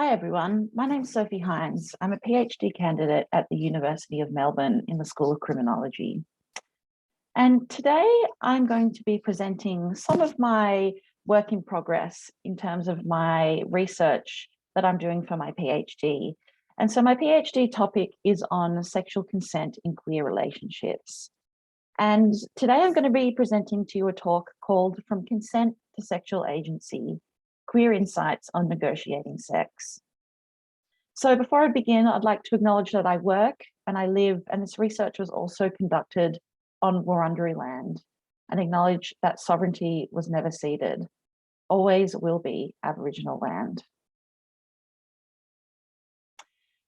Hi everyone, my name's Sophie Hindes. I'm a PhD candidate at the University of Melbourne in the School of Criminology. And today I'm going to be presenting some of my work in progress in terms of my research that I'm doing for my PhD. And so my PhD topic is on sexual consent in queer relationships. And today I'm going to be presenting to you a talk called From Consent to Sexual Agency, Queer Insights on Negotiating Sex. So before I begin, I'd like to acknowledge that I work and I live, and this research was also conducted on Wurundjeri land, and acknowledge that sovereignty was never ceded, always will be Aboriginal land.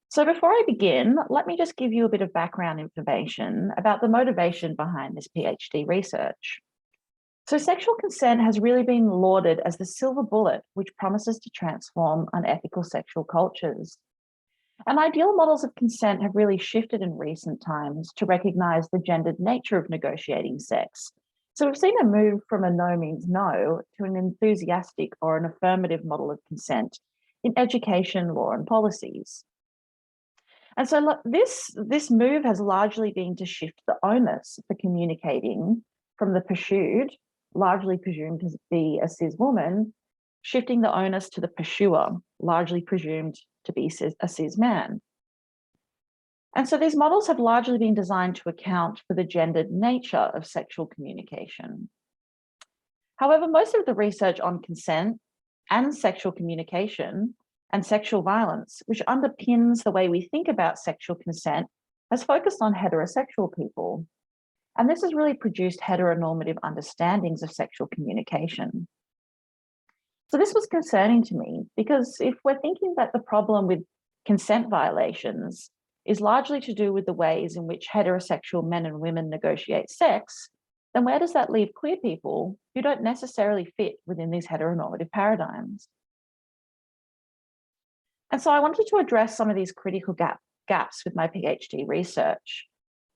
So before I begin, let me just give you a bit of background information about the motivation behind this PhD research. So sexual consent has really been lauded as the silver bullet which promises to transform unethical sexual cultures. And ideal models of consent have really shifted in recent times to recognise the gendered nature of negotiating sex. So we've seen a move from a no means no to an enthusiastic or an affirmative model of consent in education, law and policies. And so this move has largely been to shift the onus for communicating from the pursued, largely presumed to be a cis woman, shifting the onus to the pursuer, largely presumed to be a cis man. And so these models have largely been designed to account for the gendered nature of sexual communication. However, most of the research on consent and sexual communication and sexual violence, which underpins the way we think about sexual consent, has focused on heterosexual people. And this has really produced heteronormative understandings of sexual communication. So this was concerning to me because if we're thinking that the problem with consent violations is largely to do with the ways in which heterosexual men and women negotiate sex, then where does that leave queer people who don't necessarily fit within these heteronormative paradigms? And so I wanted to address some of these critical gaps with my PhD research.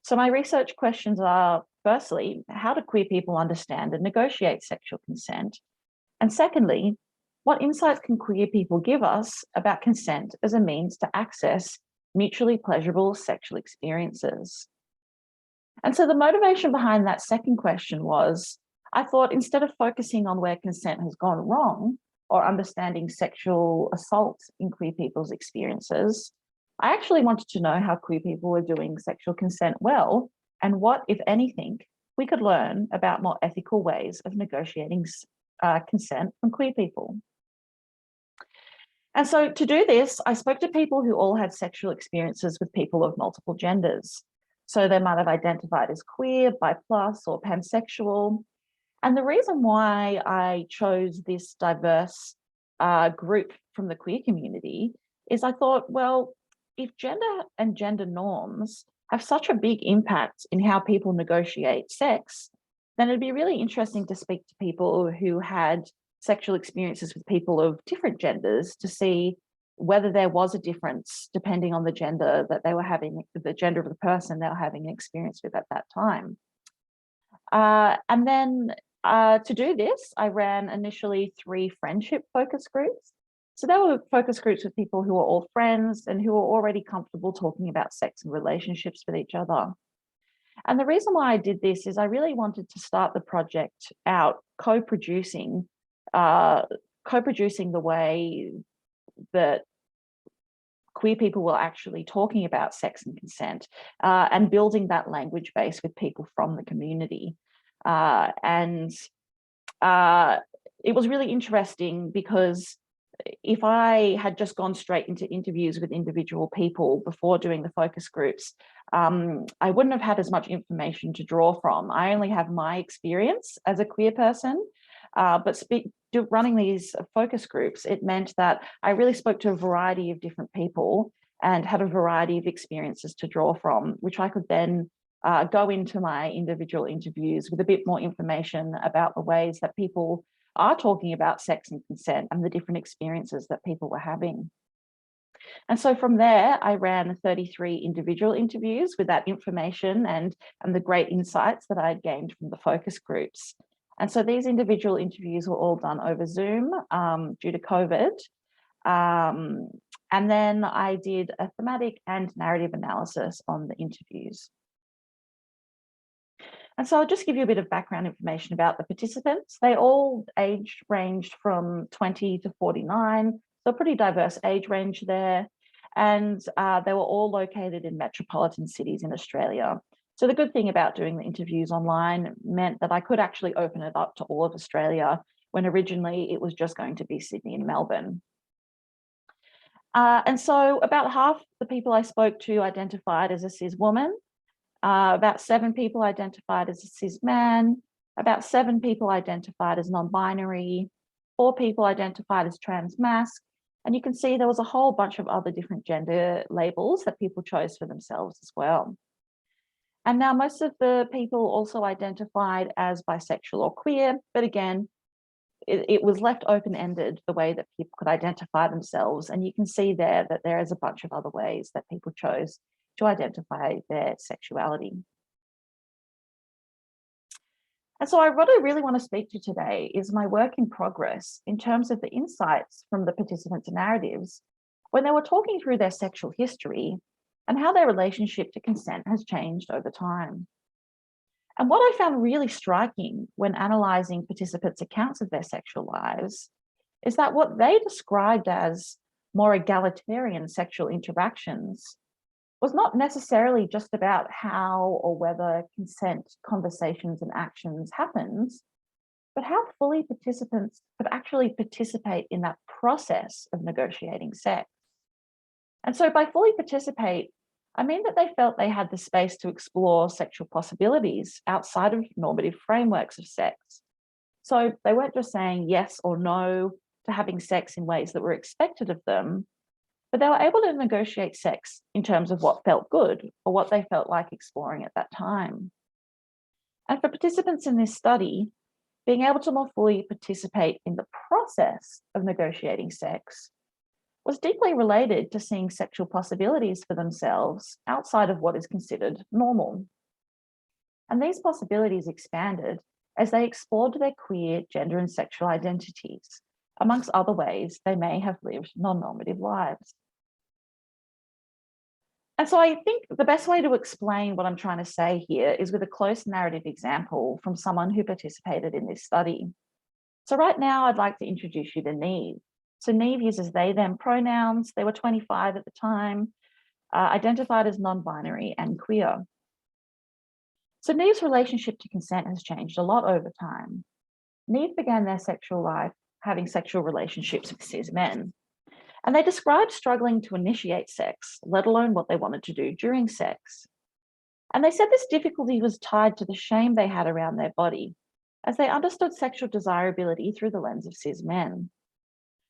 So my research questions are, firstly, how do queer people understand and negotiate sexual consent? And secondly, what insights can queer people give us about consent as a means to access mutually pleasurable sexual experiences? And so the motivation behind that second question was, I thought instead of focusing on where consent has gone wrong or understanding sexual assault in queer people's experiences, I actually wanted to know how queer people were doing sexual consent well and what, if anything, we could learn about more ethical ways of negotiating consent from queer people. And so to do this, I spoke to people who all had sexual experiences with people of multiple genders. So they might have identified as queer, bi+, or pansexual. And the reason why I chose this diverse group from the queer community is I thought, well, if gender and gender norms have such a big impact in how people negotiate sex, then it'd be really interesting to speak to people who had sexual experiences with people of different genders to see whether there was a difference depending on the gender that they were having, the gender of the person they were having an experience with at that time. And then to do this, I ran initially 3 friendship focus groups. So there were focus groups with people who were all friends and who were already comfortable talking about sex and relationships with each other. And the reason why I did this is I really wanted to start the project out co-producing the way that queer people were actually talking about sex and consent and building that language base with people from the community. It was really interesting because if I had just gone straight into interviews with individual people before doing the focus groups, I wouldn't have had as much information to draw from. I only have my experience as a queer person, but running these focus groups, it meant that I really spoke to a variety of different people and had a variety of experiences to draw from, which I could then go into my individual interviews with a bit more information about the ways that people are talking about sex and consent and the different experiences that people were having. And so from there, I ran 33 individual interviews with that information and the great insights that I had gained from the focus groups. And so these individual interviews were all done over Zoom due to COVID. And then I did a thematic and narrative analysis on the interviews. And so I'll just give you a bit of background information about the participants. They all age ranged from 20 to 49, so a pretty diverse age range there. And they were all located in metropolitan cities in Australia. So the good thing about doing the interviews online meant that I could actually open it up to all of Australia when originally it was just going to be Sydney and Melbourne. And so about half the people I spoke to identified as a cis woman, about 7 people identified as a cis man, about 7 people identified as non-binary, 4 people identified as trans masc, and you can see there was a whole bunch of other different gender labels that people chose for themselves as well. And now most of the people also identified as bisexual or queer, but again, it was left open-ended the way that people could identify themselves. And you can see there that there is a bunch of other ways that people chose to identify their sexuality. And so what I really want to speak to today is my work in progress in terms of the insights from the participants' narratives when they were talking through their sexual history and how their relationship to consent has changed over time. And what I found really striking when analysing participants' accounts of their sexual lives is that what they described as more egalitarian sexual interactions was not necessarily just about how or whether consent, conversations and actions happened, but how fully participants could actually participate in that process of negotiating sex. And so by fully participate, I mean that they felt they had the space to explore sexual possibilities outside of normative frameworks of sex. So they weren't just saying yes or no to having sex in ways that were expected of them, but they were able to negotiate sex in terms of what felt good or what they felt like exploring at that time. And for participants in this study, being able to more fully participate in the process of negotiating sex was deeply related to seeing sexual possibilities for themselves outside of what is considered normal. And these possibilities expanded as they explored their queer, gender and sexual identities, amongst other ways they may have lived non-normative lives. And so I think the best way to explain what I'm trying to say here is with a close narrative example from someone who participated in this study. So right now, I'd like to introduce you to Neve. So Neve uses they, them pronouns. They were 25 at the time, identified as non-binary and queer. So Neve's relationship to consent has changed a lot over time. Neve began their sexual life having sexual relationships with cis men. And they described struggling to initiate sex, let alone what they wanted to do during sex. And they said this difficulty was tied to the shame they had around their body, as they understood sexual desirability through the lens of cis men.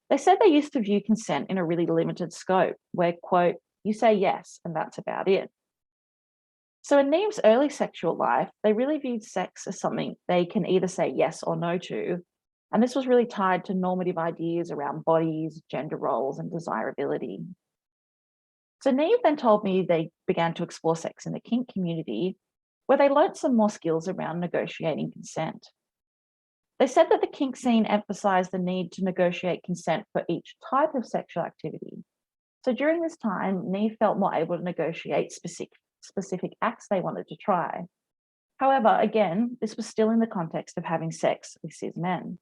They said they used to view consent in a really limited scope, where, quote, you say yes, and that's about it. So in Neve's early sexual life, they really viewed sex as something they can either say yes or no to. And this was really tied to normative ideas around bodies, gender roles, and desirability. So Neve then told me they began to explore sex in the kink community, where they learnt some more skills around negotiating consent. They said that the kink scene emphasised the need to negotiate consent for each type of sexual activity. So during this time, Neve felt more able to negotiate specific acts they wanted to try. However, again, this was still in the context of having sex with cis men.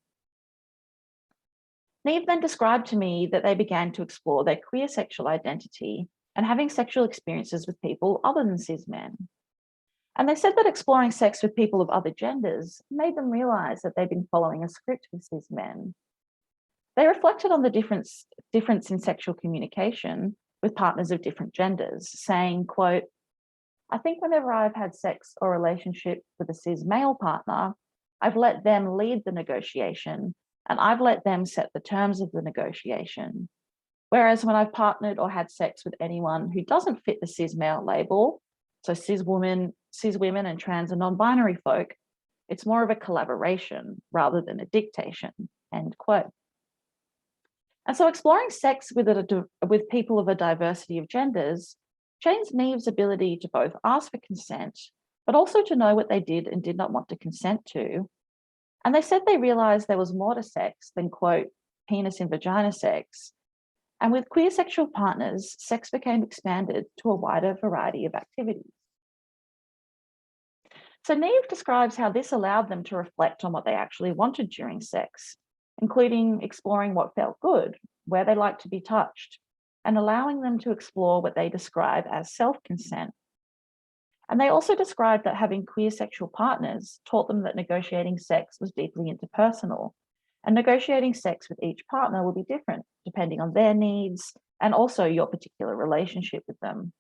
Neve then described to me that they began to explore their queer sexual identity and having sexual experiences with people other than cis men. And they said that exploring sex with people of other genders made them realise that they'd been following a script with cis men. They reflected on the difference in sexual communication with partners of different genders, saying, quote, I think whenever I've had sex or relationship with a cis male partner, I've let them lead the negotiation and I've let them set the terms of the negotiation. Whereas when I've partnered or had sex with anyone who doesn't fit the cis male label, so cis women and trans and non-binary folk, it's more of a collaboration rather than a dictation, end quote. And so exploring sex with people of a diversity of genders changed Neve's ability to both ask for consent, but also to know what they did and did not want to consent to. And they said they realized there was more to sex than, quote, penis and vagina sex. And with queer sexual partners, sex became expanded to a wider variety of activities. So Neve describes how this allowed them to reflect on what they actually wanted during sex, including exploring what felt good, where they liked to be touched, and allowing them to explore what they describe as self-consent. And they also described that having queer sexual partners taught them that negotiating sex was deeply interpersonal, and negotiating sex with each partner will be different depending on their needs and also your particular relationship with them.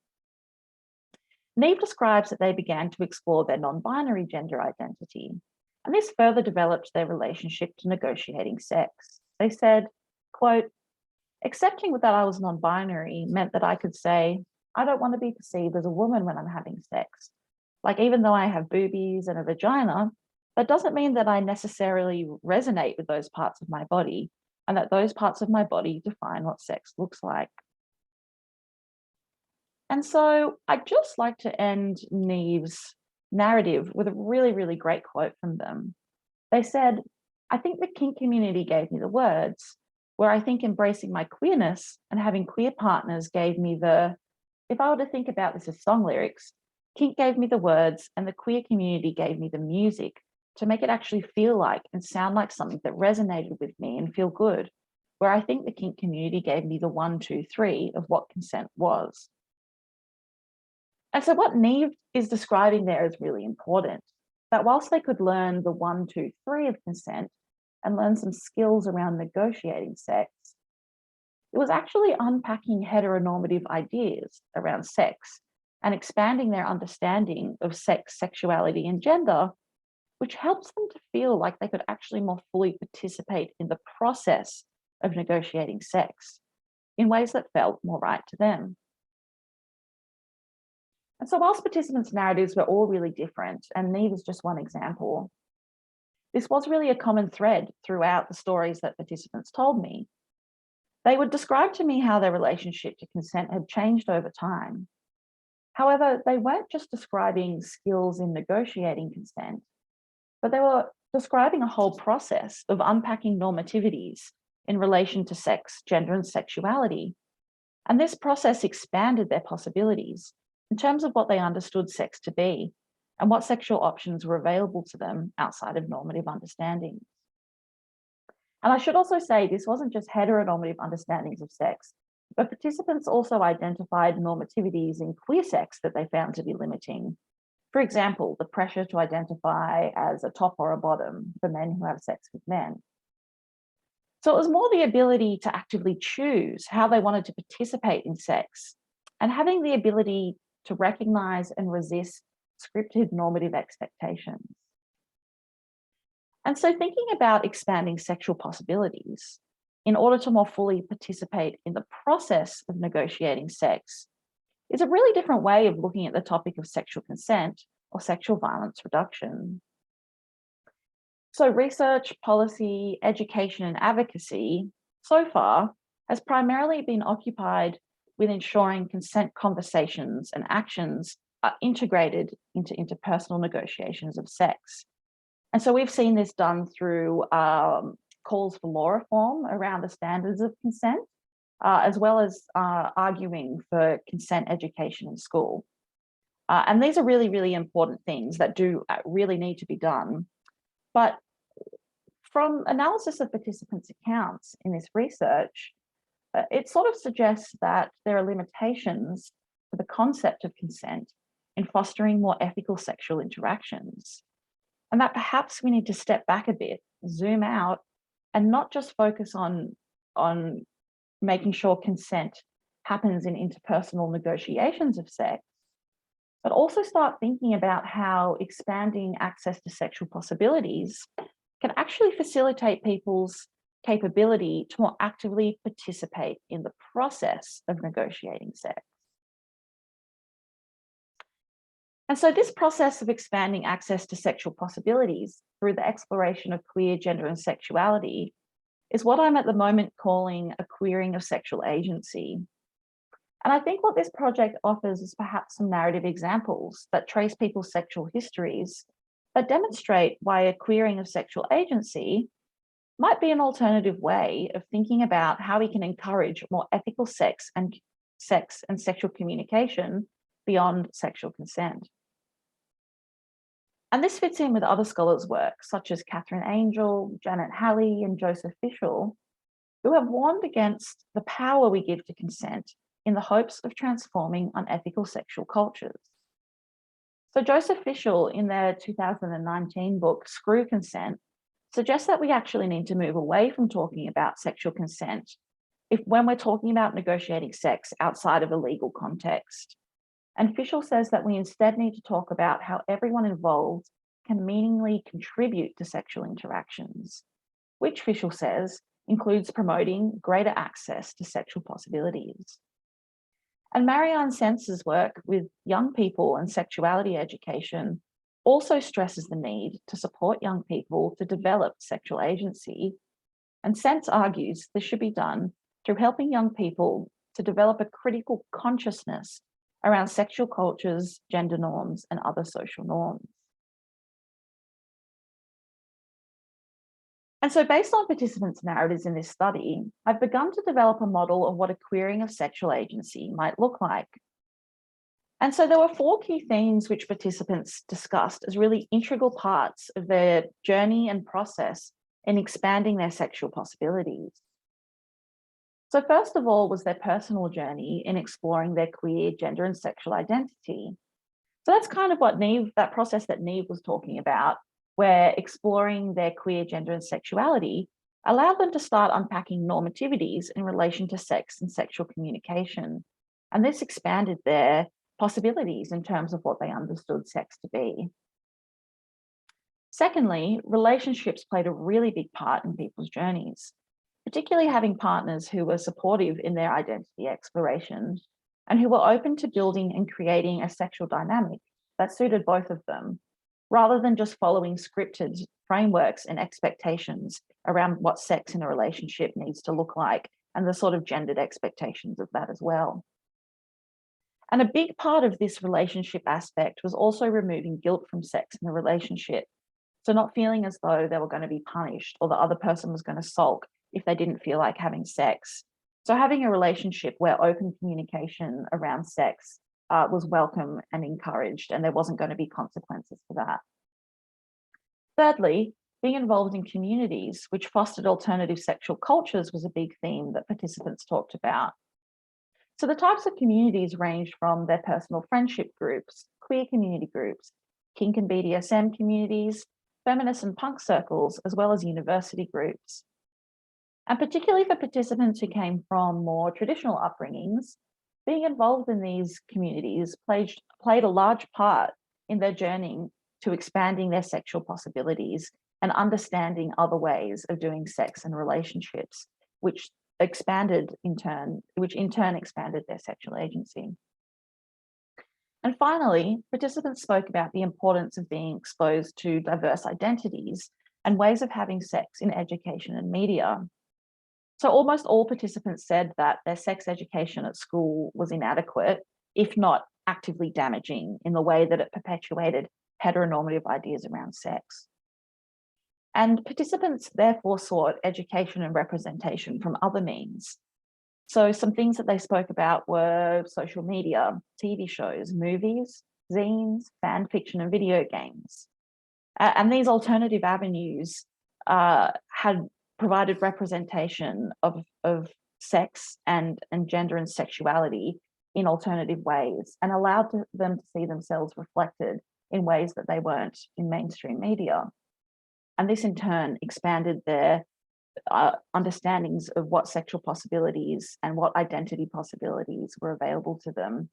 Neve describes that they began to explore their non-binary gender identity, and this further developed their relationship to negotiating sex. They said, quote, accepting that I was non-binary meant that I could say, I don't want to be perceived as a woman when I'm having sex. Like, even though I have boobies and a vagina, that doesn't mean that I necessarily resonate with those parts of my body and that those parts of my body define what sex looks like. And so I'd just like to end Neve's narrative with a really, really great quote from them. They said, I think the kink community gave me the words, where I think embracing my queerness and having queer partners gave me the, if I were to think about this as song lyrics, kink gave me the words and the queer community gave me the music to make it actually feel like and sound like something that resonated with me and feel good, where I think the kink community gave me the 1, 2, 3 of what consent was. And so what Neve is describing there is really important, that whilst they could learn the 1, 2, 3 of consent and learn some skills around negotiating sex, it was actually unpacking heteronormative ideas around sex and expanding their understanding of sex, sexuality, and gender, which helps them to feel like they could actually more fully participate in the process of negotiating sex in ways that felt more right to them. And so whilst participants' narratives were all really different, and Neve is just one example, this was really a common thread throughout the stories that participants told me. They would describe to me how their relationship to consent had changed over time. However, they weren't just describing skills in negotiating consent, but they were describing a whole process of unpacking normativities in relation to sex, gender, and sexuality. And this process expanded their possibilities in terms of what they understood sex to be and what sexual options were available to them outside of normative understandings. And I should also say this wasn't just heteronormative understandings of sex, but participants also identified normativities in queer sex that they found to be limiting. For example, the pressure to identify as a top or a bottom for men who have sex with men. So it was more the ability to actively choose how they wanted to participate in sex and having the ability to recognize and resist scripted normative expectations. And so thinking about expanding sexual possibilities in order to more fully participate in the process of negotiating sex is a really different way of looking at the topic of sexual consent or sexual violence reduction. So research, policy, education, and advocacy so far has primarily been occupied with ensuring consent conversations and actions are integrated into interpersonal negotiations of sex. And so we've seen this done through calls for law reform around the standards of consent, as well as arguing for consent education in school. And these are really, really important things that do really need to be done. But from analysis of participants' accounts in this research, it sort of suggests that there are limitations to the concept of consent in fostering more ethical sexual interactions. And that perhaps we need to step back a bit, zoom out, and not just focus on making sure consent happens in interpersonal negotiations of sex, but also start thinking about how expanding access to sexual possibilities can actually facilitate people's capability to more actively participate in the process of negotiating sex. And so this process of expanding access to sexual possibilities through the exploration of queer gender and sexuality is what I'm at the moment calling a queering of sexual agency. And I think what this project offers is perhaps some narrative examples that trace people's sexual histories that demonstrate why a queering of sexual agency might be an alternative way of thinking about how we can encourage more ethical sex and sexual communication beyond sexual consent. And this fits in with other scholars' work, such as Catherine Angel, Janet Halley, and Joseph Fischel, who have warned against the power we give to consent in the hopes of transforming unethical sexual cultures. So Joseph Fischel, in their 2019 book, Screw Consent, suggests that we actually need to move away from talking about sexual consent when we're talking about negotiating sex outside of a legal context. And Fischel says that we instead need to talk about how everyone involved can meaningfully contribute to sexual interactions, which Fischel says includes promoting greater access to sexual possibilities. And Marianne Sense's work with young people and sexuality education also stresses the need to support young people to develop sexual agency. And Sense argues this should be done through helping young people to develop a critical consciousness around sexual cultures, gender norms, and other social norms. And so based on participants' narratives in this study, I've begun to develop a model of what a queering of sexual agency might look like. And so there were 4 key themes which participants discussed as really integral parts of their journey and process in expanding their sexual possibilities. So first of all was their personal journey in exploring their queer, gender, and sexual identity. So that's kind of what that process that Neve was talking about, where exploring their queer, gender, and sexuality allowed them to start unpacking normativities in relation to sex and sexual communication. And this expanded their possibilities in terms of what they understood sex to be. Secondly, relationships played a really big part in people's journeys, particularly having partners who were supportive in their identity exploration and who were open to building and creating a sexual dynamic that suited both of them, rather than just following scripted frameworks and expectations around what sex in a relationship needs to look like and the sort of gendered expectations of that as well. And a big part of this relationship aspect was also removing guilt from sex in a relationship. So not feeling as though they were going to be punished or the other person was going to sulk if they didn't feel like having sex. So having a relationship where open communication around sex was welcome and encouraged, and there wasn't going to be consequences for that. Thirdly, being involved in communities which fostered alternative sexual cultures was a big theme that participants talked about. So the types of communities ranged from their personal friendship groups, queer community groups, kink and BDSM communities, feminist and punk circles, as well as university groups. And particularly for participants who came from more traditional upbringings, being involved in these communities played a large part in their journey to expanding their sexual possibilities and understanding other ways of doing sex and relationships, which in turn expanded their sexual agency. And finally, participants spoke about the importance of being exposed to diverse identities and ways of having sex in education and media. So almost all participants said that their sex education at school was inadequate, if not actively damaging, in the way that it perpetuated heteronormative ideas around sex. And participants therefore sought education and representation from other means. So some things that they spoke about were social media, TV shows, movies, zines, fan fiction, and video games. And these alternative avenues had provided representation of sex and gender and sexuality in alternative ways and allowed them to see themselves reflected in ways that they weren't in mainstream media. And this in turn expanded their understandings of what sexual possibilities and what identity possibilities were available to them.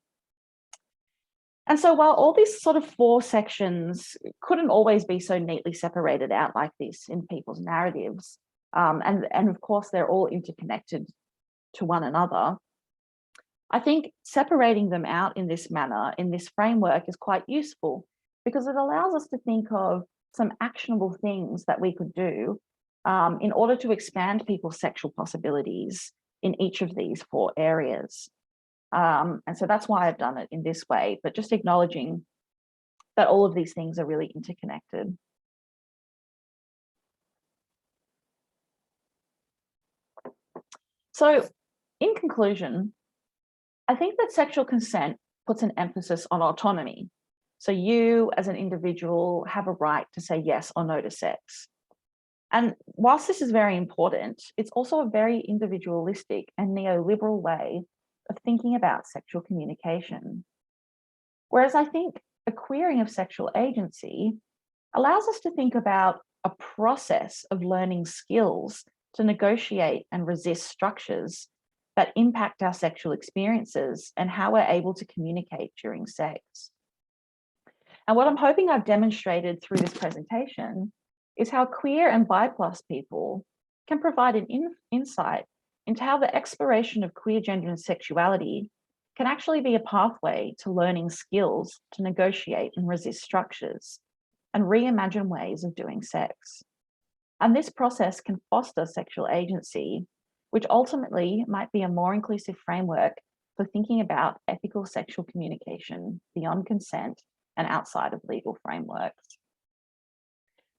And so while all these sort of 4 sections couldn't always be so neatly separated out like this in people's narratives, and of course they're all interconnected to one another, I think separating them out in this manner, in this framework, is quite useful because it allows us to think of some actionable things that we could do in order to expand people's sexual possibilities in each of these 4 areas. And so that's why I've done it in this way, but just acknowledging that all of these things are really interconnected. So in conclusion, I think that sexual consent puts an emphasis on autonomy. So you as an individual have a right to say yes or no to sex. And whilst this is very important, it's also a very individualistic and neoliberal way of thinking about sexual communication. Whereas I think a queering of sexual agency allows us to think about a process of learning skills to negotiate and resist structures that impact our sexual experiences and how we're able to communicate during sex. And what I'm hoping I've demonstrated through this presentation is how queer and bi+ people can provide an insight into how the exploration of queer gender and sexuality can actually be a pathway to learning skills to negotiate and resist structures and reimagine ways of doing sex. And this process can foster sexual agency, which ultimately might be a more inclusive framework for thinking about ethical sexual communication beyond consent and outside of legal frameworks.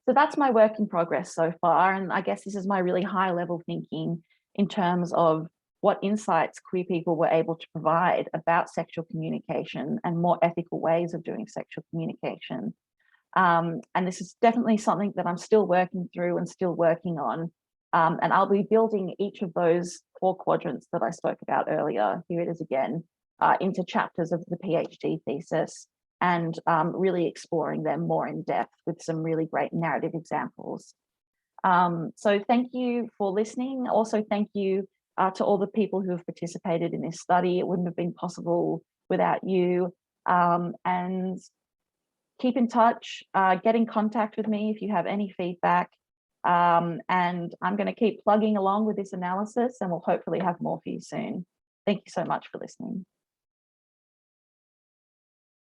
So that's my work in progress so far. And I guess this is my really high level thinking in terms of what insights queer people were able to provide about sexual communication and more ethical ways of doing sexual communication. And this is definitely something that I'm still working through and still working on. And I'll be building each of those 4 quadrants that I spoke about earlier, here it is again, into chapters of the PhD thesis, and really exploring them more in depth with some really great narrative examples. So thank you for listening. Also, thank you to all the people who have participated in this study. It wouldn't have been possible without you. And keep in touch, get in contact with me if you have any feedback. And I'm going to keep plugging along with this analysis, and we'll hopefully have more for you soon. Thank you so much for listening.